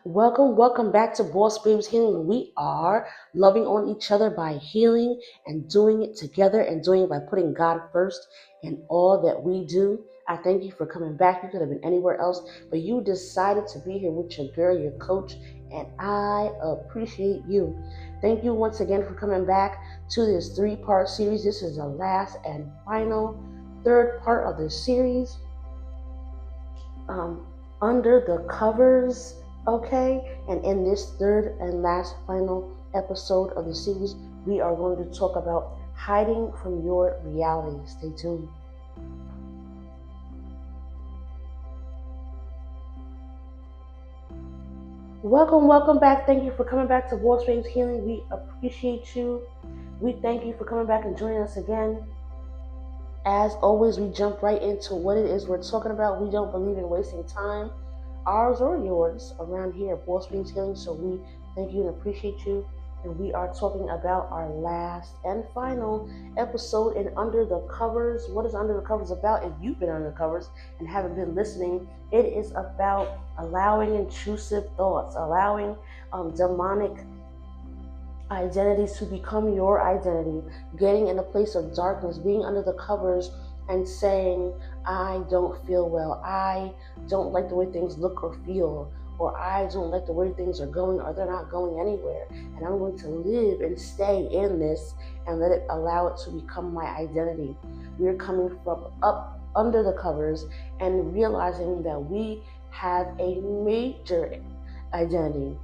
Welcome back to Boss Babes Healing. We are loving on each other by healing and doing it together and doing it by putting God first in all that we do. I thank you for coming back. You could have been anywhere else, but you decided to be here with your girl, your coach, and I appreciate you. Thank you once again for coming back to this three-part series. This is the last and final third part of the series. Under the covers, okay? And in this third and last final episode of the series, we are going to talk about hiding from your reality. Stay tuned. Welcome back. Thank you for coming back to Boss Babes Healing. We appreciate you. We thank you for coming back and joining us again. As always, we jump right into what it is we're talking about. We don't believe in wasting time, ours or yours, around here at Boss Babes Healing. So we thank you and appreciate you. And we are talking about our last and final episode in Under the Covers. What is Under the Covers about? If you've been under the covers and haven't been listening, it is about allowing intrusive thoughts, allowing demonic identities to become your identity, getting in a place of darkness, being under the covers and saying, I don't feel well, I don't like the way things look or feel, or I don't like the way things are going, or they're not going anywhere, and I'm going to live and stay in this and let it allow it to become my identity. We're coming from up under the covers and realizing that we have a major identity,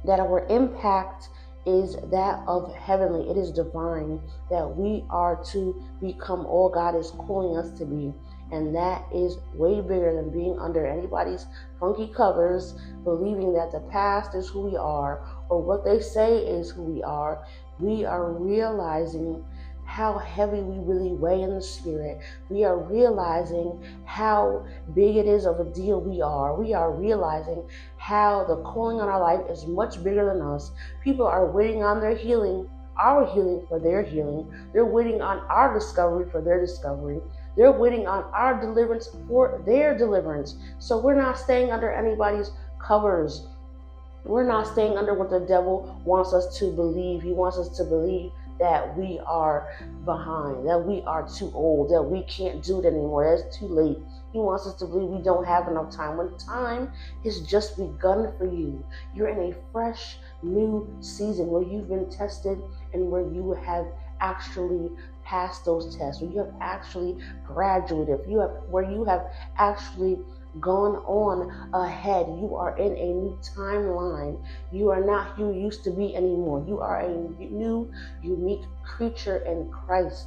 that our impact is that of heavenly, it is divine, that we are to become all God is calling us to be. And that is way bigger than being under anybody's funky covers, believing that the past is who we are, or what they say is who we are. We are realizing how heavy we really weigh in the spirit. We are realizing how big it is of a deal we are. We are realizing how the calling on our life is much bigger than us. People are waiting on their healing, our healing for their healing. They're waiting on our discovery for their discovery. They're waiting on our deliverance for their deliverance. So we're not staying under anybody's covers. We're not staying under what the devil wants us to believe. He wants us to believe that we are behind, that we are too old, that we can't do it anymore, that's too late. He wants us to believe we don't have enough time, when time has just begun for you. You're in a fresh, new season where you've been tested and where you have actually passed those tests, where you have actually graduated, where you have actually gone on ahead. You are in a new timeline. You are not who you used to be anymore. You are a new, unique creature in Christ.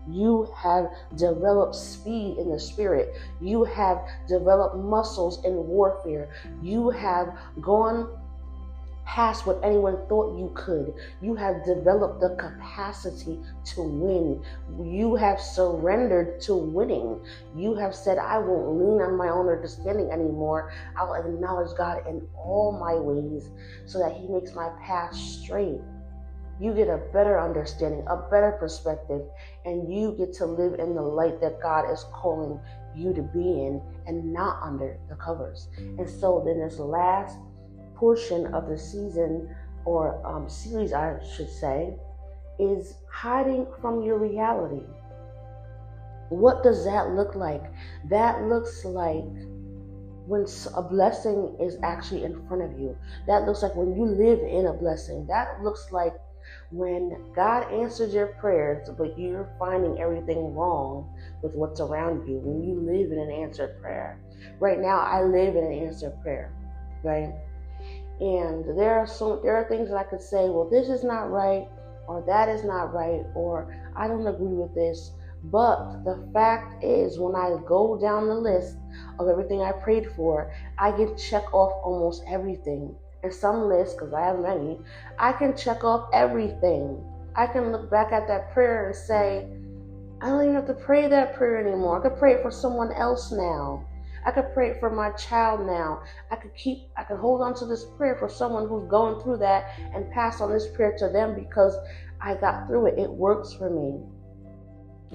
You have developed speed in the spirit. You have developed muscles in warfare. You have gone past what anyone thought you could. You have developed the capacity to win. You have surrendered to winning. You have said, I won't lean on my own understanding anymore. I'll acknowledge God in all my ways so that He makes my path straight. You get a better understanding, a better perspective, and you get to live in the light that God is calling you to be in and not under the covers. And so then this last portion of the season, or series I should say, is hiding from your reality. What does that look like? That looks like when a blessing is actually in front of you. That looks like when you live in a blessing. That looks like when God answers your prayers, but you're finding everything wrong with what's around you. When you live in an answered prayer. Right now, I live in an answered prayer, right? And there are things that I could say, well, this is not right, or that is not right, or I don't agree with this. But the fact is, when I go down the list of everything I prayed for, I can check off almost everything. And some lists, because I have many, I can check off everything. I can look back at that prayer and say, I don't even have to pray that prayer anymore. I could pray it for someone else now. I could pray it for my child now. I could hold on to this prayer for someone who's going through that and pass on this prayer to them because I got through it. It works for me.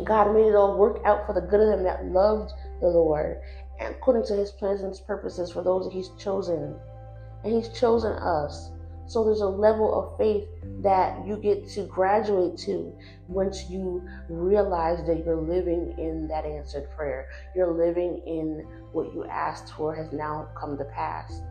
God made it all work out for the good of them that loved the Lord and according to His plans and His purposes for those that He's chosen. and He's chosen us. So there's a level of faith that you get to graduate to once you realize that you're living in that answered prayer. You're living in what you asked for has now come to pass.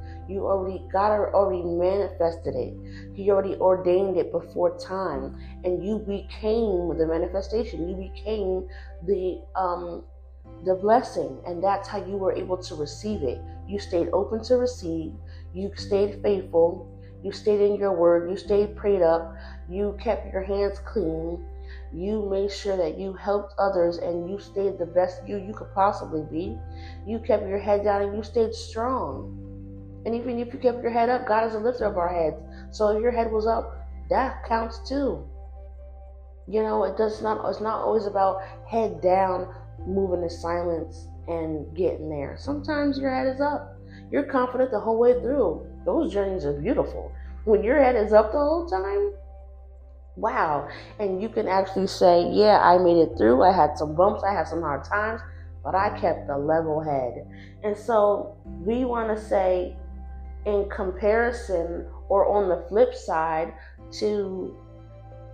God already manifested it. He already ordained it before time, and you became the manifestation. You became the blessing, and that's how you were able to receive it. You stayed open to receive. You stayed faithful. You stayed in your word. You stayed prayed up. You kept your hands clean. You made sure that you helped others, and you stayed the best you could possibly be. You kept your head down, and you stayed strong. And even if you kept your head up, God is a lifter of our heads. So if your head was up, that counts too. It's not always about head down, moving in silence and getting there. Sometimes your head is up. You're confident the whole way through. Those journeys are beautiful. When your head is up the whole time, wow. And you can actually say, yeah, I made it through. I had some bumps. I had some hard times, but I kept a level head. And so we want to say, in comparison or on the flip side to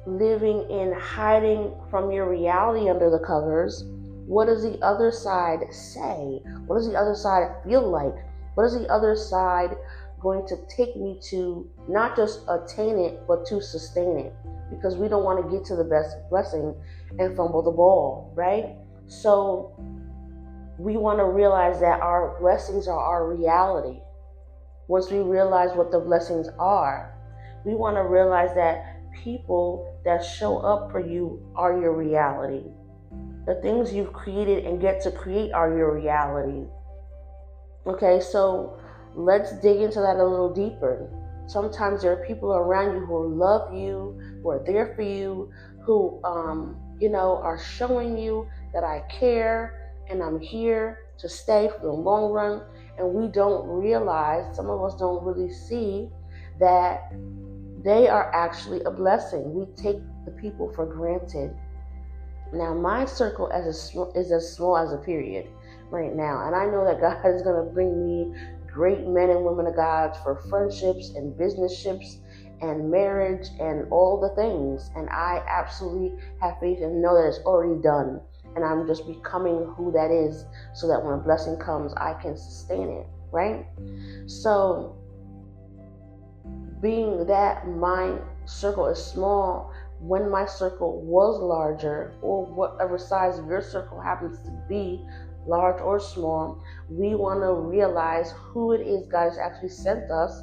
living in hiding from your reality under the covers, what does the other side say? What does the other side feel like? What is the other side going to take me to, not just attain it, but to sustain it? Because we don't want to get to the best blessing and fumble the ball, right? So we want to realize that our blessings are our reality. Once we realize what the blessings are, we want to realize that people that show up for you are your reality. The things you've created and get to create are your reality. Okay, so let's dig into that a little deeper. Sometimes there are people around you who love you, who are there for you, who are showing you that I care and I'm here to stay for the long run. And we don't realize, some of us don't really see that they are actually a blessing. We take the people for granted. Now, my circle is as small as a period right now. And I know that God is going to bring me great men and women of God for friendships and businesships and marriage and all the things. And I absolutely have faith and know that it's already done. And I'm just becoming who that is so that when a blessing comes, I can sustain it, right? So being that my circle is small, when my circle was larger, or whatever size your circle happens to be, large or small, we want to realize who it is God has actually sent us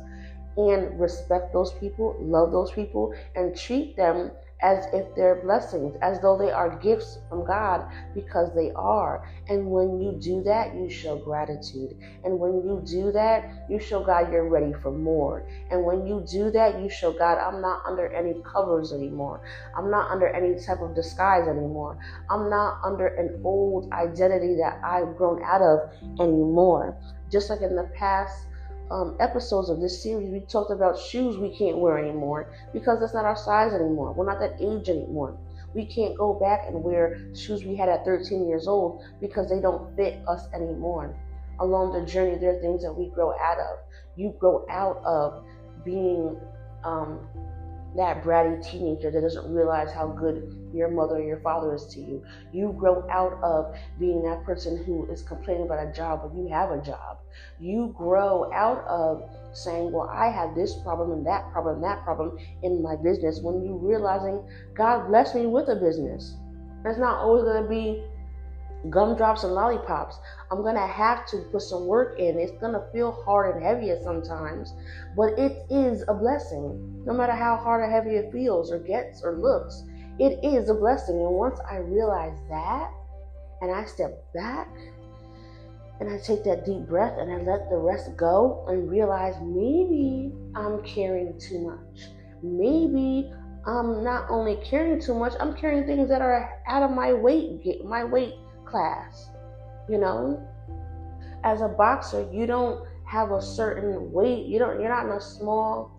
and respect those people, love those people, and treat them as if they're blessings, as though they are gifts from God, because they are. And when you do that, you show gratitude. And when you do that, you show God you're ready for more. And when you do that, you show God, I'm not under any covers anymore. I'm not under any type of disguise anymore. I'm not under an old identity that I've grown out of anymore. Just like in the past episodes of this series, we talked about shoes we can't wear anymore because that's not our size anymore. We're not that age anymore. We can't go back and wear shoes we had at 13 years old because they don't fit us anymore. Along the journey, there are things that we grow out of. You grow out of being that bratty teenager that doesn't realize how good your mother or your father is to you. You grow out of being that person who is complaining about a job when you have a job. You grow out of saying, well, I have this problem and that problem in my business, when you realizing God blessed me with a business. It's not always going to be gumdrops and lollipops. I'm going to have to put some work in. It's going to feel hard and heavy at sometimes, but it is a blessing. No matter how hard or heavy it feels or gets or looks, it is a blessing. And once I realize that, and I step back, and I take that deep breath and I let the rest go and realize maybe I'm carrying too much. Maybe I'm not only carrying too much, I'm carrying things that are out of my weight class. As a boxer, you don't have a certain weight. You're not in a small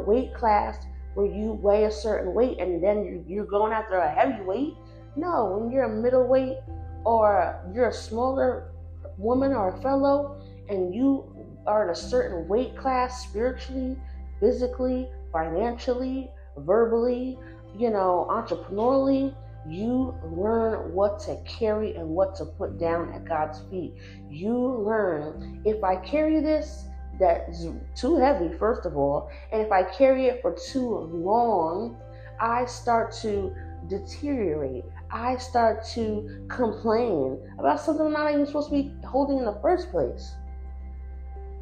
weight class where you weigh a certain weight and then you're going after a heavy weight. No, when you're a middleweight or you're a smaller woman or a fellow and you are in a certain weight class spiritually, physically, financially, verbally, entrepreneurially, you learn what to carry and what to put down at God's feet. You learn, if I carry this, that's too heavy, first of all, and if I carry it for too long, I start to deteriorate. I start to complain about something I'm not even supposed to be holding in the first place.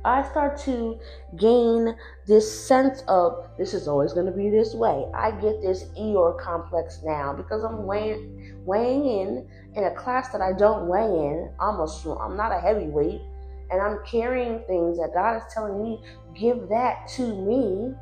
I start to gain this sense of this is always going to be this way. I get this Eeyore complex now because I'm weighing in a class that I don't weigh in. I'm not a heavyweight, and I'm carrying things that God is telling me, give that to me.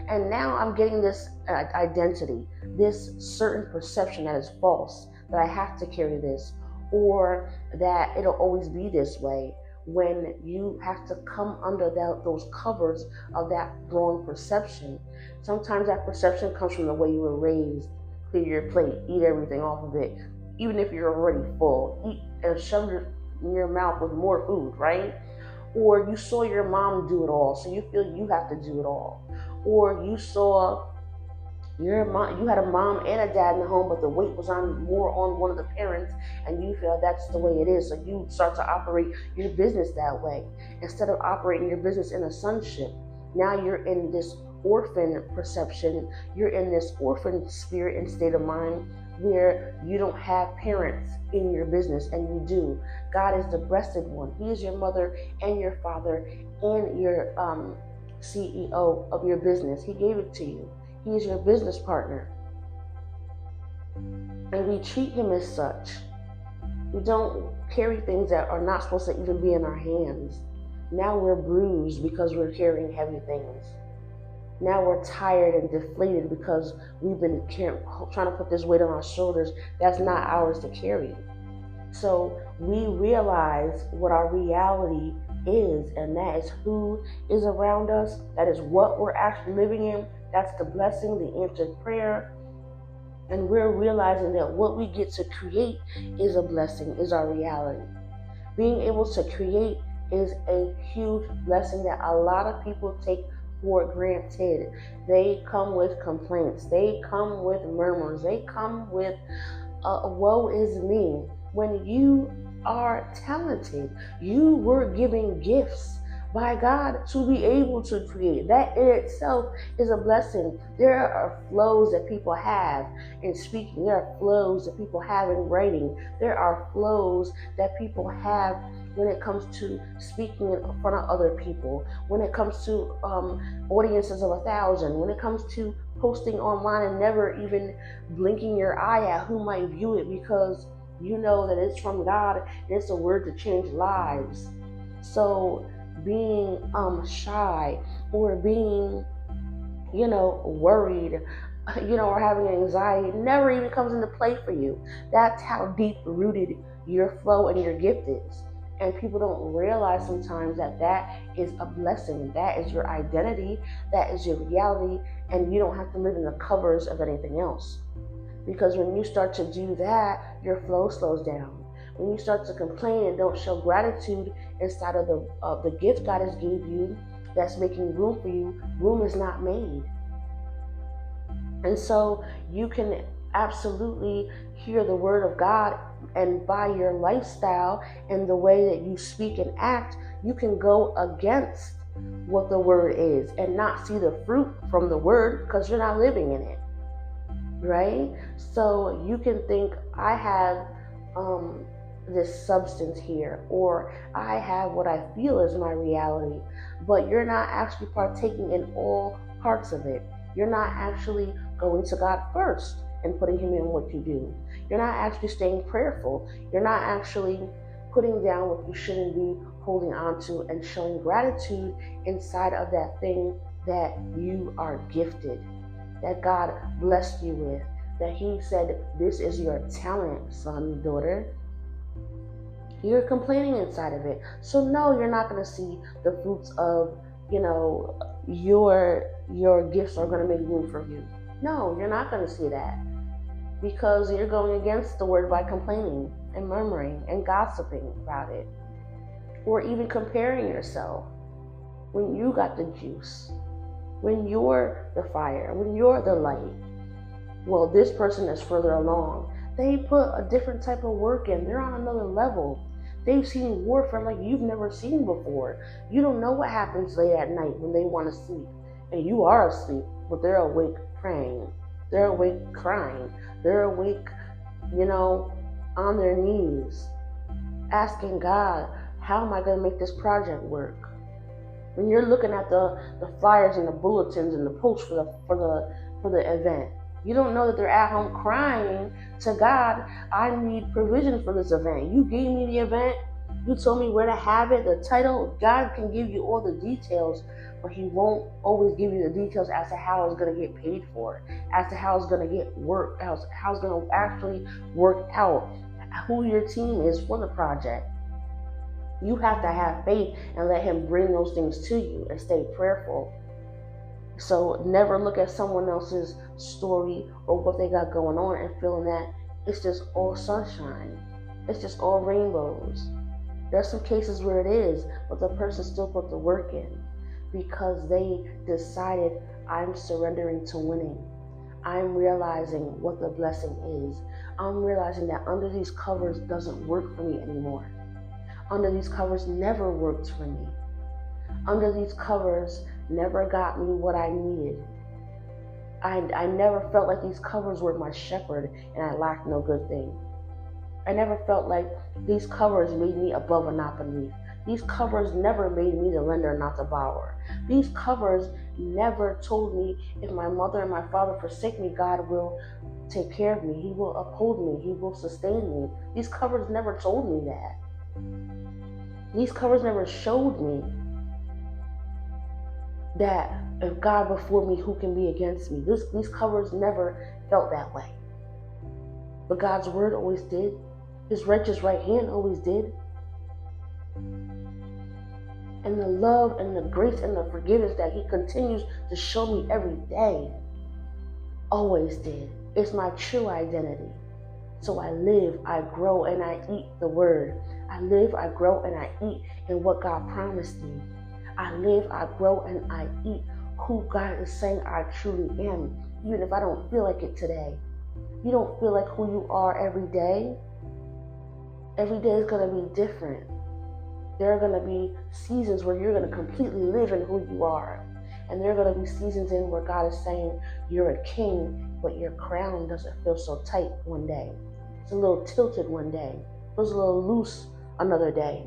And now I'm getting this identity, this certain perception that is false, that I have to carry this, or that it'll always be this way. When you have to come under those covers of that wrong perception. Sometimes that perception comes from the way you were raised. Clear your plate, eat everything off of it. Even if you're already full, eat and shove your mouth with more food, right? Or you saw your mom do it all, so you feel you have to do it all. Or you saw your mom, you had a mom and a dad in the home, but the weight was more on one of the parents, and you feel that's the way it is. So you start to operate your business that way instead of operating your business in a sonship. Now you're in this orphan perception. You're in this orphan spirit and state of mind where you don't have parents in your business, and you do. God is the breasted one. He is your mother and your father and your CEO of your business. He gave it to you. He is your business partner. And we treat him as such. We don't carry things that are not supposed to even be in our hands. Now we're bruised because we're carrying heavy things. Now we're tired and deflated because we've been trying to put this weight on our shoulders that's not ours to carry. So we realize what our reality is, and that is who is around us. That is what we're actually living in. That's the blessing, the answered prayer. And we're realizing that what we get to create is a blessing, is our reality. Being able to create is a huge blessing that a lot of people take for granted. They come with complaints. They come with murmurs. They come with, woe is me. When you are talented, you were given gifts by God to be able to create. That in itself is a blessing. There are flows that people have in speaking. There are flows that people have in writing. There are flows that people have when it comes to speaking in front of other people, when it comes to audiences of 1,000, when it comes to posting online and never even blinking your eye at who might view it, because you know that it's from God and it's a word to change lives. So being shy or being, worried, or having anxiety never even comes into play for you. That's how deep rooted your flow and your gift is. And people don't realize sometimes that that is a blessing. That is your identity. That is your reality. And you don't have to live in the covers of anything else. Because when you start to do that, your flow slows down. When you start to complain and don't show gratitude inside of the gift God has gave you, that's making room for you, room is not made. And so you can absolutely hear the word of God, and by your lifestyle and the way that you speak and act, you can go against what the word is and not see the fruit from the word because you're not living in it, right? So you can think, I have this substance here, or I have what I feel is my reality, but you're not actually partaking in all parts of it. You're not actually going to God first and putting him in what you do. You're not actually staying prayerful. You're not actually putting down what you shouldn't be holding on to and showing gratitude inside of that thing that you are gifted, that God blessed you with, that he said, this is your talent, son, daughter. You're complaining inside of it. So no, you're not going to see the fruits of, your gifts are going to make room for you. No, you're not going to see that, because you're going against the word by complaining and murmuring and gossiping about it, or even comparing yourself. when you got the juice, when you're the fire, when you're the light. Well, this person is further along. They put a different type of work in. They're on another level. They've seen warfare like you've never seen before. You don't know what happens late at night when they want to sleep. And you are asleep, but they're awake praying. They're awake crying. They're awake, on their knees, asking God, how am I going to make this project work? When you're looking at the flyers and the bulletins and the posts for the event, you don't know that they're at home crying to God, I need provision for this event. You gave me the event. You told me where to have it, the title. God can give you all the details, but he won't always give you the details as to how it's going to get paid for, as to how it's going to get work, how it's going to actually work out, who your team is for the project. You have to have faith and let him bring those things to you and stay prayerful. So never look at someone else's story or what they got going on and feeling that it's just all sunshine. It's just all rainbows. There's some cases where it is, but the person still put the work in because they decided, I'm surrendering to winning. I'm realizing what the blessing is. I'm realizing that under these covers doesn't work for me anymore. Under these covers never worked for me. Under these covers never got me what I needed. I never felt like these covers were my shepherd and I lacked no good thing. I never felt like these covers made me above and not beneath. These covers never made me the lender, not the borrower. These covers never told me if my mother and my father forsake me, God will take care of me. He will uphold me. He will sustain me. These covers never told me that. These covers never showed me that if God before me, who can be against me? These covers never felt that way. But God's word always did. His righteous right hand always did. And the love and the grace and the forgiveness that he continues to show me every day always did. It's my true identity. So I live, I grow, and I eat the word. I live, I grow, and I eat in what God promised me. I live, I grow, and I eat who God is saying I truly am, even if I don't feel like it today. You don't feel like who you are every day. Every day is going to be different. There are going to be seasons where you're going to completely live in who you are. And there are going to be seasons in where God is saying you're a king, but your crown doesn't feel so tight one day. It's a little tilted one day. It feels a little loose another day.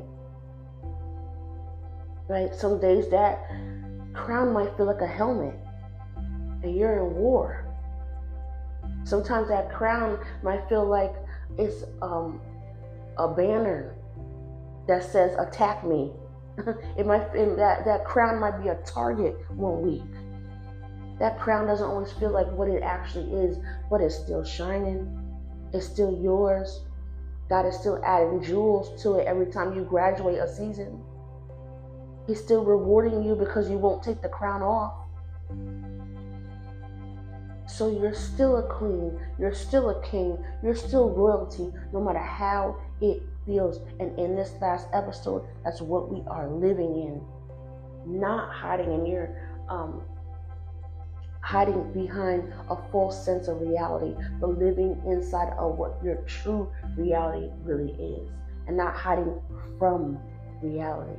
Right? Some days that crown might feel like a helmet and you're in war. Sometimes that crown might feel like it's a banner that says attack me. That crown might be a target one week. That crown doesn't always feel like what it actually is, but it's still shining. It's still yours. God is still adding jewels to it every time you graduate a season. He's still rewarding you because you won't take the crown off. So you're still a queen, you're still a king, you're still royalty, no matter how it feels. And in this last episode, that's what we are living in. Not hiding in your hiding behind a false sense of reality, but living inside of what your true reality really is, and not hiding from reality.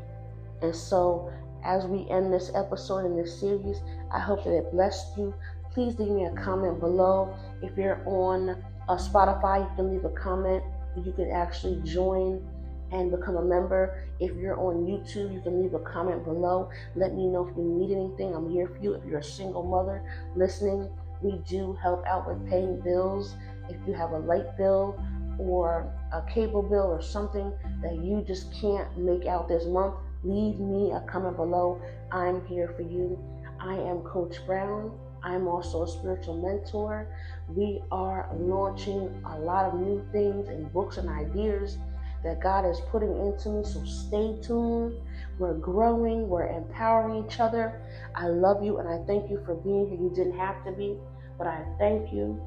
And so as we end this episode in this series, I hope that it blessed you. Please leave me a comment below. If you're on Spotify, you can leave a comment. You can actually join and become a member. If you're on YouTube, you can leave a comment below. Let me know if you need anything. I'm here for you. If you're a single mother listening, we do help out with paying bills. If you have a light bill or a cable bill or something that you just can't make out this month, leave me a comment below. I'm here for you. I am Coach Brown. I'm also a spiritual mentor. We are launching a lot of new things and books and ideas that God is putting into me, so stay tuned. We're growing, we're empowering each other. I love you and I thank you for being here. You didn't have to be, but I thank you.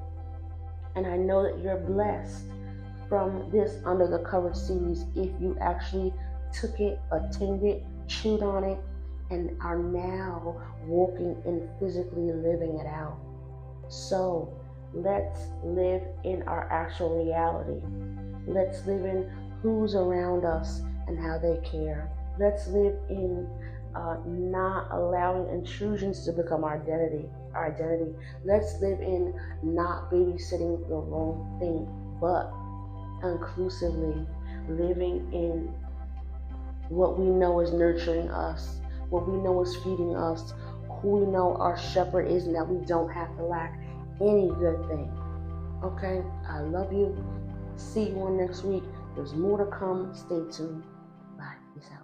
And I know that you're blessed from this Under the Cover series if you actually took it, attained it, chewed on it, and are now walking and physically living it out. So let's live in our actual reality. Let's live in who's around us and how they care. Let's live in not allowing intrusions to become our identity. Let's live in not babysitting the wrong thing, but inclusively living in what we know is nurturing us, what we know is feeding us, who we know our shepherd is, and that we don't have to lack any good thing. Okay? I love you. See you on next week. There's more to come. Stay tuned. Bye. Peace out.